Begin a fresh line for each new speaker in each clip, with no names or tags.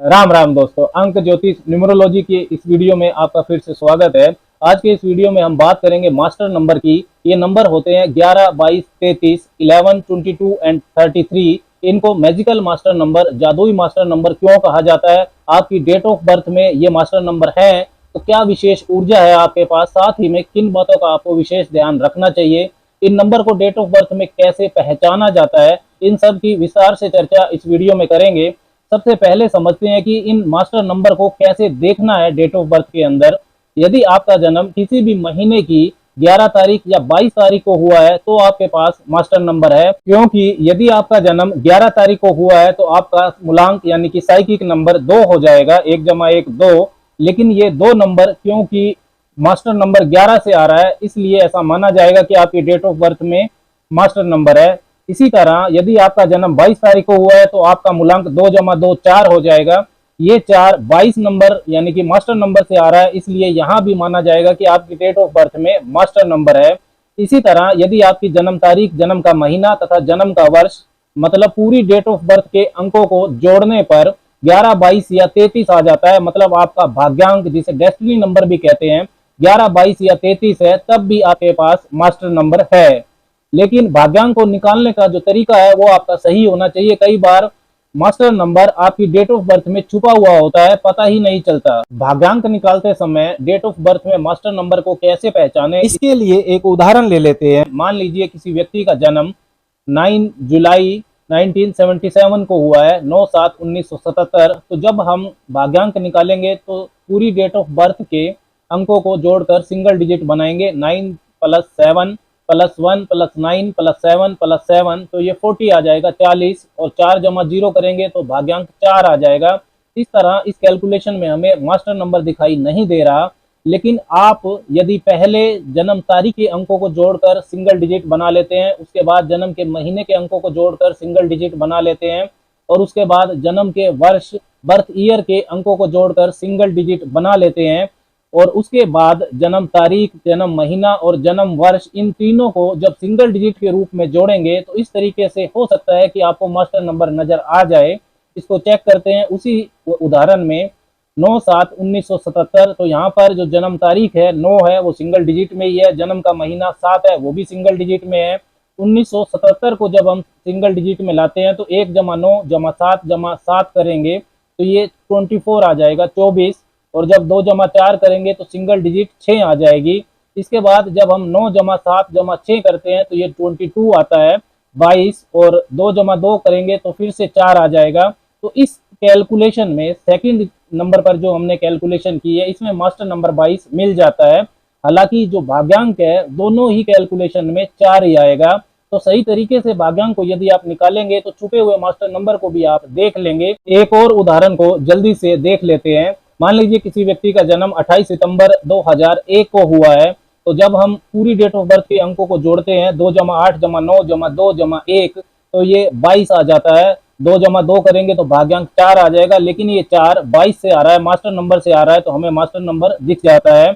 राम राम दोस्तों, अंक ज्योतिष न्यूमरोलॉजी की इस वीडियो में आपका फिर से स्वागत है। आज के इस वीडियो में हम बात करेंगे मास्टर नंबर की। ये नंबर होते हैं 11, 22, 33, 11, 22 एंड 33। इनको मैजिकल मास्टर नंबर, जादुई मास्टर नंबर क्यों कहा जाता है? आपकी डेट ऑफ बर्थ में ये मास्टर नंबर है तो क्या विशेष ऊर्जा है आपके पास, साथ ही में किन बातों का आपको विशेष ध्यान रखना चाहिए, इन नंबर को डेट ऑफ बर्थ में कैसे पहचाना जाता है, इन सब की विस्तार से चर्चा इस वीडियो में करेंगे। सबसे पहले समझते हैं कि इन मास्टर नंबर को कैसे देखना है डेट ऑफ बर्थ के अंदर। यदि आपका जन्म किसी भी महीने की 11 तारीख या 22 तारीख को हुआ है तो आपके पास मास्टर नंबर है, क्योंकि यदि आपका जन्म 11 तारीख को हुआ है तो आपका मूलांक यानी कि साइकिक नंबर 2 हो जाएगा, 1 जमा 1 2। लेकिन ये 2 नंबर क्योंकि मास्टर नंबर 11 से आ रहा है, इसलिए ऐसा माना जाएगा कि आपकी डेट ऑफ बर्थ में मास्टर नंबर है। इसी तरह यदि आपका जन्म 22 तारीख को हुआ है तो आपका मूलांक 2 जमा 2 4 हो जाएगा। ये 4 22 नंबर यानी कि मास्टर नंबर से आ रहा है, इसलिए यहाँ भी माना जाएगा कि आपकी डेट ऑफ बर्थ में मास्टर नंबर है। इसी तरह यदि आपकी जन्म तारीख, जन्म का महीना तथा जन्म का वर्ष, मतलब पूरी डेट ऑफ बर्थ के अंकों को जोड़ने पर 11, 22 या 33 आ जाता है, मतलब आपका भाग्यांक जिसे डेस्टिनी नंबर भी कहते हैं 11, 22 या 33 है, तब भी आपके पास मास्टर नंबर है। लेकिन भाग्यांक को निकालने का जो तरीका है वो आपका सही होना चाहिए। कई बार मास्टर नंबर आपकी डेट ऑफ बर्थ में छुपा हुआ होता है, पता ही नहीं चलता। भाग्यांक निकालते समय डेट ऑफ बर्थ में मास्टर नंबर को कैसे पहचाने, इसके लिए एक उदाहरण ले लेते हैं। मान लीजिए किसी व्यक्ति का जन्म 9 जुलाई 1977 को हुआ है, 9/7/1977। तो जब हम भाग्यांक निकालेंगे तो पूरी डेट ऑफ बर्थ के अंकों को जोड़कर सिंगल डिजिट बनाएंगे। 9 + 7 + 1 + 9 + 7 + 7, तो ये 40 आ जाएगा, 40। और 4 जमा 0 करेंगे तो भाग्यांक 4 आ जाएगा। इस तरह इस कैलकुलेशन में हमें मास्टर नंबर दिखाई नहीं दे रहा। लेकिन आप यदि पहले जन्म तारीख के अंकों को जोड़कर सिंगल डिजिट बना लेते हैं, उसके बाद जन्म के महीने के अंकों को जोड़कर सिंगल डिजिट बना लेते हैं, और उसके बाद जन्म के वर्ष, बर्थ ईयर के अंकों को जोड़कर सिंगल डिजिट बना लेते हैं, और उसके बाद जन्म तारीख, जन्म महीना और जन्म वर्ष, इन तीनों को जब सिंगल डिजिट के रूप में जोड़ेंगे तो इस तरीके से हो सकता है कि आपको मास्टर नंबर नजर आ जाए। इसको चेक करते हैं उसी उदाहरण में। 9/7/1977, तो यहाँ पर जो जन्म तारीख है 9 है, वो सिंगल डिजिट में ही है। जन्म का महीना 7 है, वो भी सिंगल डिजिट में है। 1977 को जब हम सिंगल डिजिट में लाते हैं तो 1 जमा 9 जमा 7 जमा 7 करेंगे तो ये 24 आ जाएगा, 24। और जब 2 जमा 4 करेंगे तो सिंगल डिजिट 6 आ जाएगी। इसके बाद जब हम 9 जमा 7 जमा 6 करते हैं तो ये 22 आता है, 22। और 2 जमा 2 करेंगे तो फिर से 4 आ जाएगा। तो इस कैलकुलेशन में सेकंड नंबर पर जो हमने कैलकुलेशन की है, इसमें मास्टर नंबर 22 मिल जाता है। हालांकि जो भाग्यांक है दोनों ही कैलकुलेशन में 4 ही आएगा। तो सही तरीके से भाग्यांक को यदि आप निकालेंगे तो छुपे हुए मास्टर नंबर को भी आप देख लेंगे। एक और उदाहरण को जल्दी से देख लेते हैं। मान लीजिए किसी व्यक्ति का जन्म 28 सितंबर 2001 को हुआ है, तो जब हम पूरी डेट ऑफ बर्थ के अंकों को जोड़ते हैं 2 जमा 8 जमा 9 जमा 2 जमा 1, तो ये 22 आ जाता है। 2 जमा 2 करेंगे तो भाग्यांक 4 आ जाएगा, लेकिन ये 4 22 से आ रहा है, मास्टर नंबर से आ रहा है, तो हमें मास्टर नंबर दिख जाता है।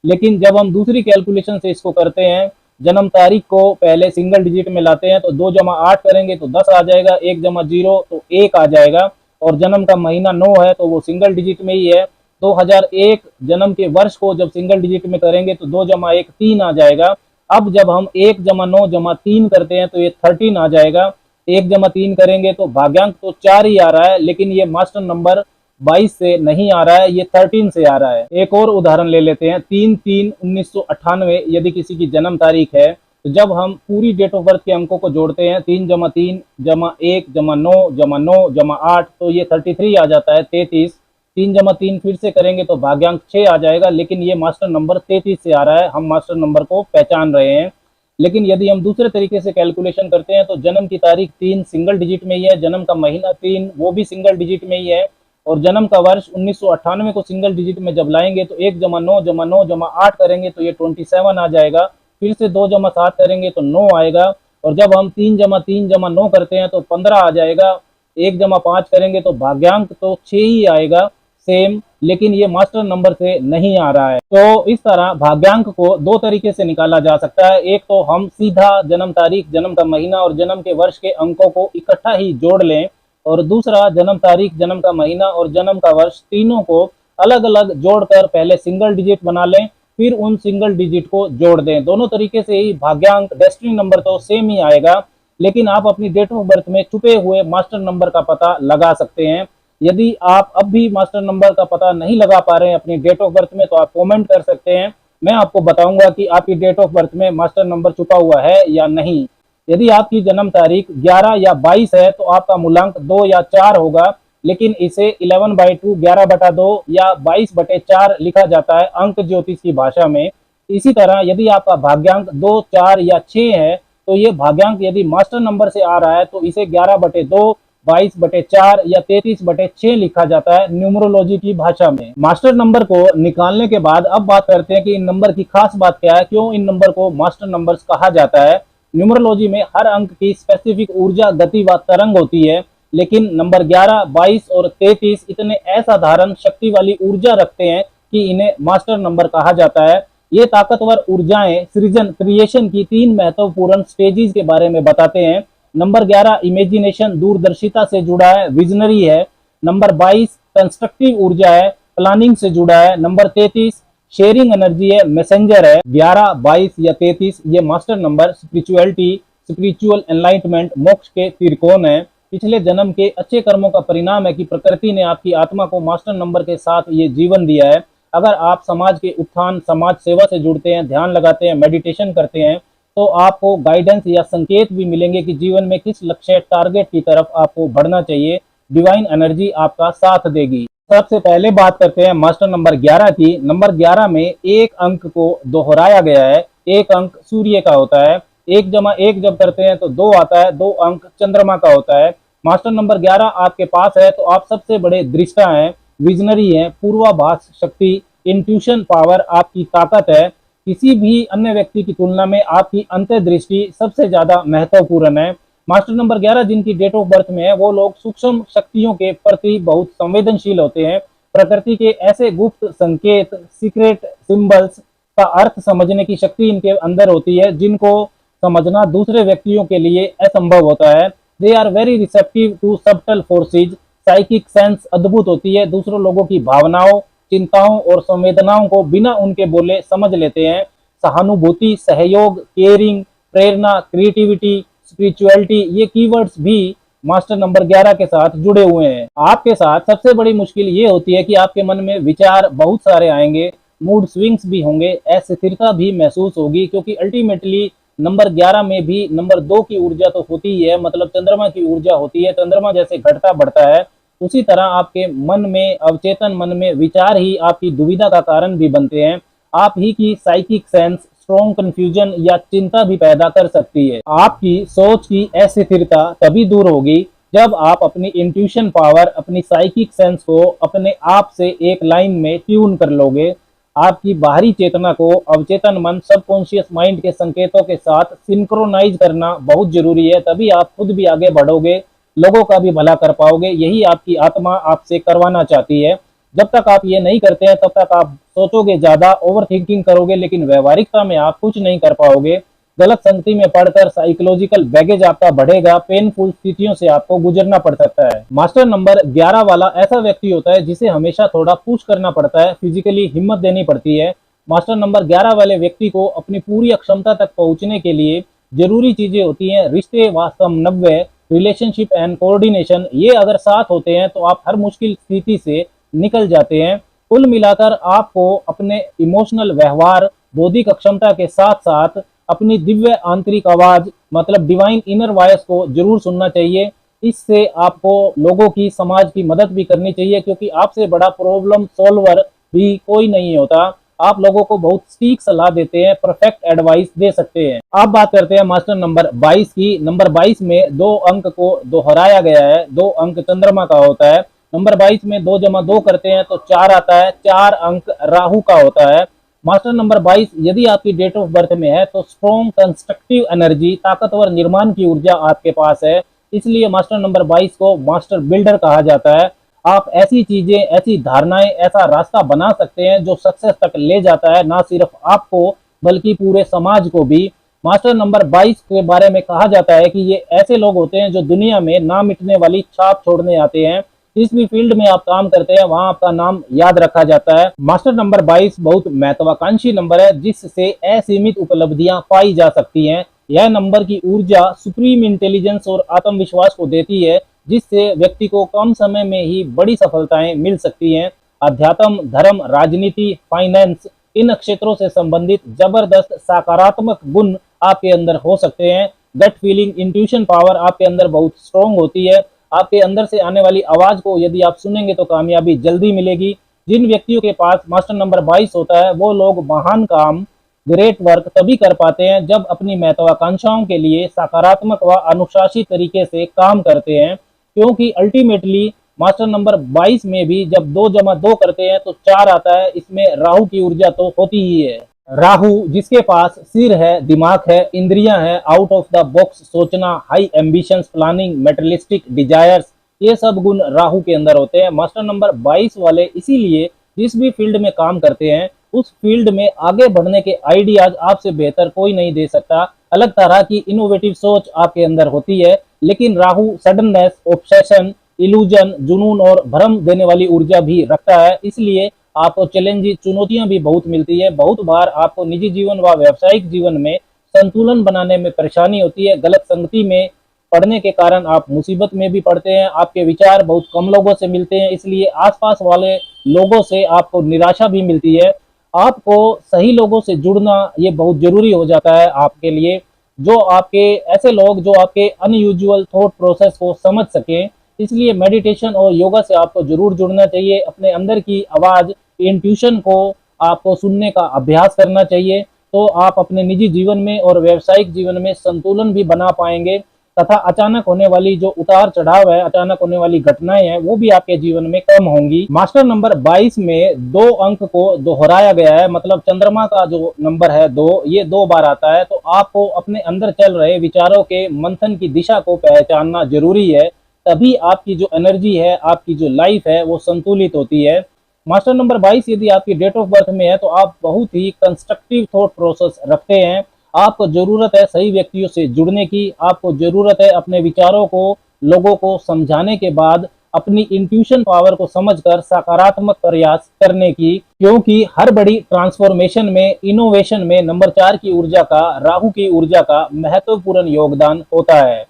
लेकिन जब हम दूसरी कैलकुलेशन से इसको करते हैं, जन्म तारीख को पहले सिंगल डिजिट में लाते हैं तो 2 जमा 8 करेंगे तो 10 आ जाएगा, 1 जमा 0 तो 1 आ जाएगा। और जन्म का महीना 9 है तो वो सिंगल डिजिट में ही है। 2001 जन्म के वर्ष को जब सिंगल डिजिट में करेंगे तो 2 जमा 1 3 आ जाएगा। अब जब हम 1 जमा 9 जमा 3 करते हैं तो ये 13 आ जाएगा। 1 जमा 3 करेंगे तो भाग्यांक तो 4 ही आ रहा है, लेकिन ये मास्टर नंबर 22 से नहीं आ रहा है, ये 13 से आ रहा है। एक और उदाहरण ले लेते हैं। 3/3/1998 यदि किसी की जन्म तारीख है, तो जब हम पूरी डेट ऑफ बर्थ के अंकों को जोड़ते हैं 3 जमा 3 जमा 1 जमा 9 जमा 9 जमा 8, तो ये 33 आ जाता है, 33। 3 जमा 3 फिर से करेंगे तो भाग्यांक 6 आ जाएगा, लेकिन ये मास्टर नंबर 33 से आ रहा है, हम मास्टर नंबर को पहचान रहे हैं। लेकिन यदि हम दूसरे तरीके से कैलकुलेशन करते हैं तो जन्म की तारीख 3 सिंगल डिजिट में ही है, जन्म का महीना 3 वो भी सिंगल डिजिट में ही है, और जन्म का वर्ष 1998 को सिंगल डिजिट में जब लाएंगे तो 1 जमा 9 जमा 9 जमा 8 करेंगे तो ये 27 आ जाएगा। फिर से 2 जमा 7 करेंगे तो 9 आएगा, और जब हम 3 जमा 3 जमा 9 करते हैं तो 15 आ जाएगा। 1 जमा 5 करेंगे तो भाग्यांक तो 6 ही आएगा, सेम, लेकिन ये मास्टर नंबर से नहीं आ रहा है। तो इस तरह भाग्यांक को 2 तरीके से निकाला जा सकता है। एक तो हम सीधा जन्म तारीख, जन्म का महीना और जन्म के वर्ष के अंकों को इकट्ठा ही जोड़ लें, और दूसरा जन्म तारीख, जन्म का महीना और जन्म का वर्ष, तीनों को अलग अलग जोड़कर पहले सिंगल डिजिट बना लें, फिर उन सिंगल डिजिट को जोड़ दें। दोनों तरीके से ही भाग्यांक, डेस्टिनी नंबर तो सेम ही आएगा, लेकिन आप अपनी डेट ऑफ बर्थ में छुपे हुए मास्टर नंबर का पता लगा सकते हैं। यदि आप अब भी मास्टर नंबर का पता नहीं लगा पा रहे हैं अपनी डेट ऑफ बर्थ में, तो आप कमेंट कर सकते हैं। मैं आपको बताऊंगा कि आपकी डेट ऑफ बर्थ में मास्टर नंबर छुपा हुआ है या नहीं। यदि आपकी जन्म तारीख 11 या 22 है तो आपका मूलांक 2 या 4 होगा, लेकिन इसे 11/2, 11/2 या 22/4 लिखा जाता है अंक ज्योतिष की भाषा में। इसी तरह यदि आपका भाग्यांक 2, 4 या 6 है तो ये भाग्यांक यदि मास्टर नंबर से आ रहा है तो इसे 11/2, 22/4 या 33/6 लिखा जाता है न्यूमरोलॉजी की भाषा में। मास्टर नंबर को निकालने के बाद अब बात करते हैं कि इन नंबर की खास बात क्या है, क्यों इन नंबर को मास्टर नंबर्स कहा जाता है। न्यूमरोलॉजी में हर अंक की स्पेसिफिक ऊर्जा, गति व तरंग होती है, लेकिन नंबर 11, 22 और 33 इतने असाधारण शक्ति वाली ऊर्जा रखते हैं कि इन्हें मास्टर नंबर कहा जाता है। ये ताकतवर ऊर्जाएं सृजन, क्रिएशन की 3 महत्वपूर्ण स्टेजेस के बारे में बताते हैं। नंबर 11 इमेजिनेशन, दूरदर्शिता से जुड़ा है, विजनरी है। नंबर 22 कंस्ट्रक्टिव ऊर्जा है, प्लानिंग से जुड़ा है। नंबर 33 शेयरिंग एनर्जी है, मैसेंजर है। 11, 22 या 33 ये master number spirituality, spiritual enlightenment, मोक्ष के त्रिकोण है। पिछले जन्म के अच्छे कर्मों का परिणाम है कि प्रकृति ने आपकी आत्मा को मास्टर नंबर के साथ ये जीवन दिया है। अगर आप समाज के उत्थान, समाज सेवा से जुड़ते हैं, ध्यान लगाते हैं, मेडिटेशन करते हैं, तो आपको गाइडेंस या संकेत भी मिलेंगे कि जीवन में किस लक्ष्य, टारगेट की तरफ आपको बढ़ना चाहिए। डिवाइन एनर्जी आपका साथ देगी। सबसे पहले बात करते हैं मास्टर नंबर 11 की। नंबर 11 में एक अंक को दोहराया गया है। एक अंक सूर्य का होता है। 1 जमा 1 जब करते हैं तो 2 आता है। 2 अंक चंद्रमा का होता है। मास्टर नंबर 11 आपके पास है तो आप सबसे बड़े दृष्टा हैं, विजनरी हैं, पूर्वाभास शक्ति, इंट्यूशन पावर आपकी ताकत है। किसी भी अन्य व्यक्ति की तुलना में आपकी अंतर्दृष्टि सबसे ज्यादा महत्वपूर्ण है। मास्टर नंबर 11 जिनकी डेट ऑफ बर्थ में है वो लोग सूक्ष्म शक्तियों के प्रति बहुत संवेदनशील होते हैं। प्रकृति के ऐसे गुप्त संकेत, सीक्रेट सिंबल्स का अर्थ समझने की शक्ति इनके अंदर होती है, जिनको समझना दूसरे व्यक्तियों के लिए असंभव होता है। They are very receptive to subtle forces. Psychic sense अद्भुत होती है, दूसरों लोगों की भावनाओं, चिंताओं और संवेदनाओं को बिना उनके बोले समझ लेते हैं। सहानुभूति, सहयोग, केयरिंग, प्रेरणा, क्रिएटिविटी, स्पिरिचुअलिटी, ये कीवर्ड्स भी मास्टर नंबर 11 के साथ जुड़े हुए हैं। आपके साथ सबसे बड़ी मुश्किल ये होती है कि आपके मन में विचार बहुत सारे आएंगे, मूड स्विंग्स भी होंगे, अस्थिरता भी महसूस होगी, क्योंकि अल्टीमेटली नंबर 11 में भी नंबर 2 की ऊर्जा तो होती ही है, मतलब चंद्रमा की ऊर्जा होती है। चंद्रमा जैसे घटता बढ़ता है, उसी तरह आपके मन में, अवचेतन मन में विचार ही आपकी दुविधा का कारण भी बनते हैं। आप ही की साइकिक सेंस स्ट्रॉन्ग कंफ्यूजन या चिंता भी पैदा कर सकती है। आपकी सोच की अस्थिरता तभी दूर होगी जब आप अपनी इंट्यूशन पावर, अपनी साइकिक सेंस को अपने आप से एक लाइन में ट्यून कर लोगे। आपकी बाहरी चेतना को अवचेतन मन, सबकॉन्शियस माइंड के संकेतों के साथ सिंक्रोनाइज करना बहुत जरूरी है, तभी आप खुद भी आगे बढ़ोगे, लोगों का भी भला कर पाओगे। यही आपकी आत्मा आपसे करवाना चाहती है। जब तक आप ये नहीं करते हैं तब तक आप सोचोगे ज्यादा, ओवर थिंकिंग करोगे, लेकिन व्यवहारिकता में आप कुछ नहीं कर पाओगे। गलत संगति में पढ़कर साइकोलॉजिकल बैगेज आपका बढ़ेगा, पेनफुल स्थितियों से आपको गुजरना पड़ सकता है। मास्टर नंबर 11 वाला ऐसा व्यक्ति होता है जिसे हमेशा थोड़ा पुश करना पड़ता है, फिजिकली हिम्मत देनी पड़ती है। मास्टर नंबर 11 वाले व्यक्ति को अपनी पूरी अक्षमता तक पहुंचने के लिए जरूरी चीजें होती हैं रिश्ते व समन्वय, रिलेशनशिप एंड कोऑर्डिनेशन। ये अगर साथ होते हैं तो आप हर मुश्किल स्थिति से निकल जाते हैं। कुल मिलाकर आपको अपने इमोशनल व्यवहार, बौद्धिक अक्षमता के साथ साथ अपनी दिव्य आंतरिक आवाज, मतलब डिवाइन इनर वॉइस को जरूर सुनना चाहिए। इससे आपको लोगों की, समाज की मदद भी करनी चाहिए, क्योंकि आपसे बड़ा प्रॉब्लम सॉल्वर भी कोई नहीं होता। आप लोगों को बहुत सटीक सलाह देते हैं, परफेक्ट एडवाइस दे सकते हैं। अब बात करते हैं मास्टर नंबर 22 की। नंबर 22 में 2 अंक को दोहराया गया है। 2 अंक चंद्रमा का होता है। नंबर 22 में 2 जमा 2 करते हैं तो 4 आता है। 4 अंक राहु का होता है। मास्टर नंबर 22 यदि आपकी डेट ऑफ बर्थ में है तो स्ट्रॉन्ग कंस्ट्रक्टिव एनर्जी, ताकतवर निर्माण की ऊर्जा आपके पास है। इसलिए मास्टर नंबर 22 को मास्टर बिल्डर कहा जाता है। आप ऐसी चीजें, ऐसी धारणाएं, ऐसा रास्ता बना सकते हैं जो सक्सेस तक ले जाता है, ना सिर्फ आपको बल्कि पूरे समाज को भी। मास्टर नंबर 22 के बारे में कहा जाता है कि ये ऐसे लोग होते हैं जो दुनिया में ना मिटने वाली छाप छोड़ने आते हैं। जिस भी फील्ड में आप काम करते हैं वहां आपका नाम याद रखा जाता है। मास्टर नंबर 22 बहुत महत्वाकांक्षी नंबर है जिससे असीमित उपलब्धियां पाई जा सकती हैं। यह नंबर की ऊर्जा सुप्रीम इंटेलिजेंस और आत्मविश्वास को देती है, जिससे व्यक्ति को कम समय में ही बड़ी सफलताएं मिल सकती हैं। अध्यात्म, धर्म, राजनीति, फाइनेंस, इन क्षेत्रों से संबंधित जबरदस्त सकारात्मक गुण आपके अंदर हो सकते हैं। गट फीलिंग, इंट्यूशन पावर आपके अंदर बहुत स्ट्रोंग होती है। आपके अंदर से आने वाली आवाज को यदि आप सुनेंगे तो कामयाबी जल्दी मिलेगी। जिन व्यक्तियों के पास मास्टर नंबर 22 होता है वो लोग महान काम, ग्रेट वर्क तभी कर पाते हैं जब अपनी महत्वाकांक्षाओं के लिए सकारात्मक व अनुशासित तरीके से काम करते हैं, क्योंकि अल्टीमेटली मास्टर नंबर 22 में भी जब 2 जमा 2 करते हैं तो 4 आता है। इसमें राहु की ऊर्जा तो होती ही है। राहु जिसके पास सिर है, दिमाग है, इंद्रियां हैं, आउट ऑफ द बॉक्स सोचना, हाई एम्बिशंस, प्लानिंग, मेटलिस्टिक डिजायर्स, ये सब गुण राहु के अंदर होते हैं। मास्टर नंबर 22 वाले इसीलिए जिस भी फील्ड में काम करते हैं उस फील्ड में आगे बढ़ने के आइडियाज आपसे बेहतर कोई नहीं दे सकता। अलग तरह की इनोवेटिव सोच आपके अंदर होती है, लेकिन राहु सडननेस, ऑब्सेशन, इल्यूजन, जुनून और भ्रम देने वाली ऊर्जा भी रखता है। इसलिए आपको चैलेंज, चुनौतियां भी बहुत मिलती है। बहुत बार आपको निजी जीवन व व्यावसायिक जीवन में संतुलन बनाने में परेशानी होती है। गलत संगति में पढ़ने के कारण आप मुसीबत में भी पड़ते हैं। आपके विचार बहुत कम लोगों से मिलते हैं, इसलिए आसपास वाले लोगों से आपको निराशा भी मिलती है। आपको सही लोगों से जुड़ना ये बहुत जरूरी हो जाता है आपके लिए, जो आपके ऐसे लोग जो आपके अनयूजुअल थॉट प्रोसेस को समझ सकें। इसलिए मेडिटेशन और योगा से आपको जरूर जुड़ना चाहिए। अपने अंदर की आवाज, इंट्यूशन को आपको सुनने का अभ्यास करना चाहिए, तो आप अपने निजी जीवन में और व्यावसायिक जीवन में संतुलन भी बना पाएंगे तथा अचानक होने वाली जो उतार चढ़ाव है, अचानक होने वाली घटनाएं हैं, वो भी आपके जीवन में कम होंगी। मास्टर नंबर 22 में 2 अंक को दोहराया गया है, मतलब चंद्रमा का जो नंबर है 2, ये 2 बार आता है। तो आपको अपने अंदर चल रहे विचारों के मंथन की दिशा को पहचानना जरूरी है, तभी आपकी जो एनर्जी है, आपकी जो लाइफ है वो संतुलित होती है। मास्टर नंबर 22 यदि आपकी डेट ऑफ बर्थ में है तो आप बहुत ही कंस्ट्रक्टिव थॉट प्रोसेस रखते हैं। आपको जरूरत है सही व्यक्तियों से जुड़ने की। आपको जरूरत है अपने विचारों को लोगों को समझाने के बाद अपनी इंट्यूशन पावर को समझकर सकारात्मक प्रयास करने की, क्योंकि हर बड़ी ट्रांसफॉर्मेशन में, इनोवेशन में नंबर 4 की ऊर्जा का, राहु की ऊर्जा का महत्वपूर्ण योगदान होता है।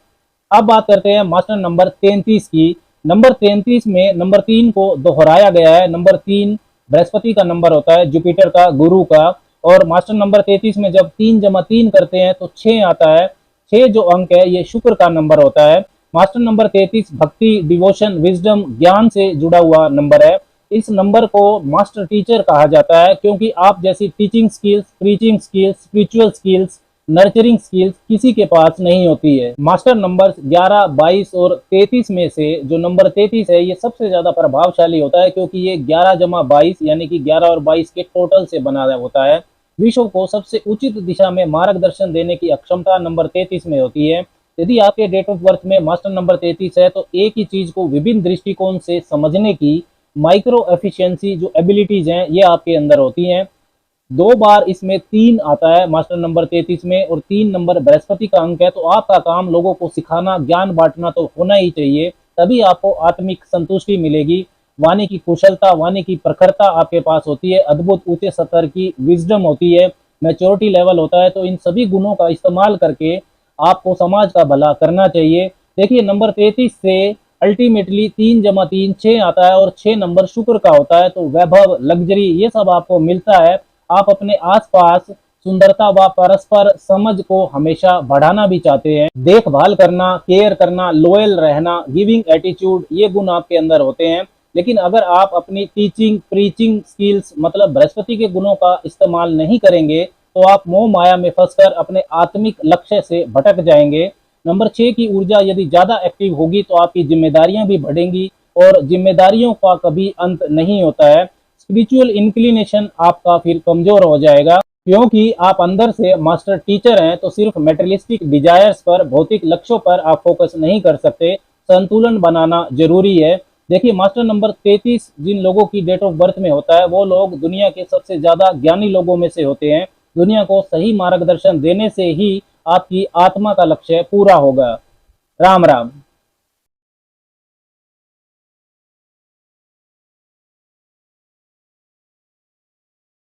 अब बात करते हैं मास्टर नंबर 33 की। नंबर 33 में नंबर 3 को दोहराया गया है। नंबर 3 बृहस्पति का नंबर होता है, जुपिटर का, गुरु का। और मास्टर नंबर 33 में जब 3 जमा 3 करते हैं तो 6 आता है। 6 जो अंक है ये शुक्र का नंबर होता है। मास्टर नंबर 33 भक्ति, डिवोशन, विजडम, ज्ञान से जुड़ा हुआ नंबर है। इस नंबर को मास्टर टीचर कहा जाता है, क्योंकि आप जैसी teaching skills, preaching skills, spiritual skills, nurturing skills किसी के पास नहीं होती है। मास्टर नंबर 11, 22 और 33 में से जो नंबर 33 है ये सबसे ज्यादा प्रभावशाली होता है, क्योंकि ये 11 जमा 22 यानी कि 11 और 22 के टोटल से बना होता है। विश्व को सबसे उचित दिशा में मार्गदर्शन देने की अक्षमता नंबर 33 में होती है। यदि आपके डेट ऑफ बर्थ में मास्टर नंबर 33 है तो एक ही चीज को विभिन्न दृष्टिकोण से समझने की माइक्रो एफिशिएंसी जो एबिलिटीज हैं ये आपके अंदर होती हैं। 2 बार इसमें 3 आता है मास्टर नंबर 33 में, और 3 नंबर बृहस्पति का अंक है। तो आपका काम लोगों को सिखाना, ज्ञान बांटना तो होना ही चाहिए, तभी आपको आत्मिक संतुष्टि मिलेगी। वाणी की कुशलता, वाणी की प्रखरता आपके पास होती है, अद्भुत ऊंचे स्तर की विजडम होती है, मैच्योरिटी लेवल होता है। तो इन सभी गुणों का इस्तेमाल करके आपको समाज का भला करना चाहिए। देखिए नंबर 33 से अल्टीमेटली 3 जमा 3 6 आता है, और 6 नंबर शुक्र का होता है। तो वैभव, लग्जरी ये सब आपको मिलता है। आप अपने आसपास सुंदरता व परस्पर समझ को हमेशा बढ़ाना भी चाहते हैं। देखभाल करना, केयर करना, लॉयल रहना, गिविंग एटीट्यूड, ये गुण आपके अंदर होते हैं। लेकिन अगर आप अपनी टीचिंग, प्रीचिंग स्किल्स मतलब बृहस्पति के गुणों का इस्तेमाल नहीं करेंगे तो आप मोह माया में फंसकर अपने आत्मिक लक्ष्य से भटक जाएंगे। नंबर 6 की ऊर्जा यदि ज्यादा एक्टिव होगी तो आपकी जिम्मेदारियां भी बढ़ेंगी, और जिम्मेदारियों का कभी अंत नहीं होता है। स्पिरिचुअल इंक्लिनेशन आपका फिर कमजोर हो जाएगा, क्योंकि आप अंदर से मास्टर टीचर हैं। तो सिर्फ मेटेरियलिस्टिक डिजायर्स पर, भौतिक लक्ष्यों पर आप फोकस नहीं कर सकते। संतुलन बनाना जरूरी है। देखिए मास्टर नंबर 33 जिन लोगों की डेट ऑफ बर्थ में होता है वो लोग दुनिया के सबसे ज्यादा ज्ञानी लोगों में से होते हैं। दुनिया को सही मार्गदर्शन देने से ही आपकी आत्मा का लक्ष्य पूरा होगा। राम राम।